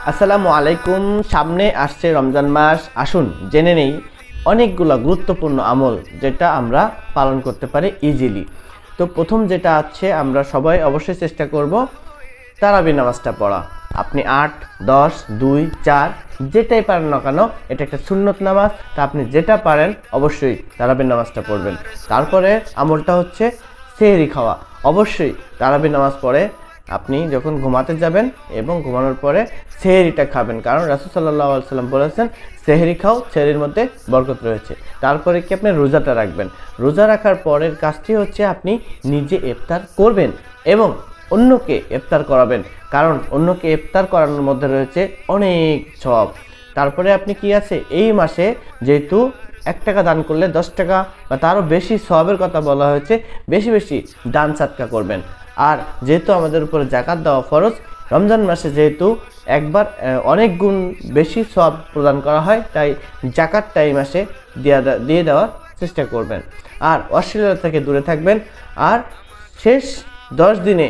আসসালামু আলাইকুম। সামনে আসছে রমজান মাস। আসুন জেনে নেই অনেকগুলো গুরুত্বপূর্ণ আমল যেটা আমরা পালন করতে পারি ইজিলি। তো প্রথম যেটা আছে, আমরা সবাই অবশ্যই চেষ্টা করব তারাবি নামাজটা পড়া। আপনি 8, 10, 2, 4 যেটাই পারেন না কেন, এটা একটা সুন্নত নামাজ। তা আপনি যেটা পারেন অবশ্যই তারাবি নামাজটা পড়বেন। তারপরে আমলটা হচ্ছে সেহরি খাওয়া। অবশ্যই তারাবি নামাজ পড়ে আপনি যখন ঘুমাতে যাবেন এবং ঘুমানোর পরে সেহরিটা খাবেন, কারণ রাসূল সাল্লাল্লাহু আলাইহি ওয়াসাল্লাম বলেছেন সেহরি খাও, সেহরির মধ্যে বরকত রয়েছে। তারপরে কি আপনি রোজাটা রাখবেন। রোজা রাখার পরের কাজটি হচ্ছে আপনি নিজে ইফতার করবেন এবং অন্যকে ইফতার করাবেন, কারণ অন্যকে ইফতার করানোর মধ্যে রয়েছে অনেক সওয়াব। তারপরে আপনি কি আছে, এই মাসে যেহেতু 1 টাকা দান করলে 10 টাকা বা তারও বেশি সওয়াবের কথা বলা হয়েছে, বেশি বেশি দান সাদকা করবেন। আর যেহেতু আমাদের উপরে যাকাত দেওয়া ফরজ, রমজান মাসে যেহেতু একবার অনেক গুণ বেশি সওয়াব প্রদান করা হয়, তাই যাকাতটা এই মাসে দিয়ে দেওয়ার চেষ্টা করবেন। আর অশ্লীলতা থেকে দূরে থাকবেন। আর শেষ 10 দিনে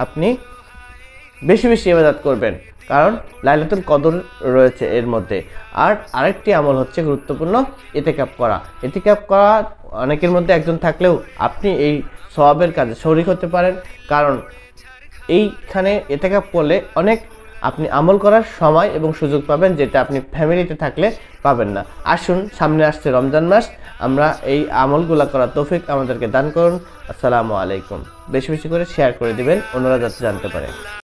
আপনি বেশি বেশি ইবাদত করবেন, কারণ লাইলাতুল কদর রয়েছে এর মধ্যে। আর আরেকটি আমল হচ্ছে গুরুত্বপূর্ণ, ইতিকাফ করা। ইতিকাফ করা অনেকের মধ্যে একজন থাকলেও আপনি এই সওয়াবের কাজে শরীক হতে পারেন, কারণ এইখানে ইতিকাফ করলে অনেক আপনি আমল করার সময় এবং সুযোগ পাবেন, যেটা আপনি ফ্যামিলিতে থাকলে পাবেন না। আসুন, সামনে আসছে রমজান মাস, আমরা এই আমলগুলো করার তৌফিক আমাদেরকে দান করুন। আসসালামু আলাইকুম। বেশি বেশি করে শেয়ার করে দিবেন, অন্যরা যাতে জানতে পারে।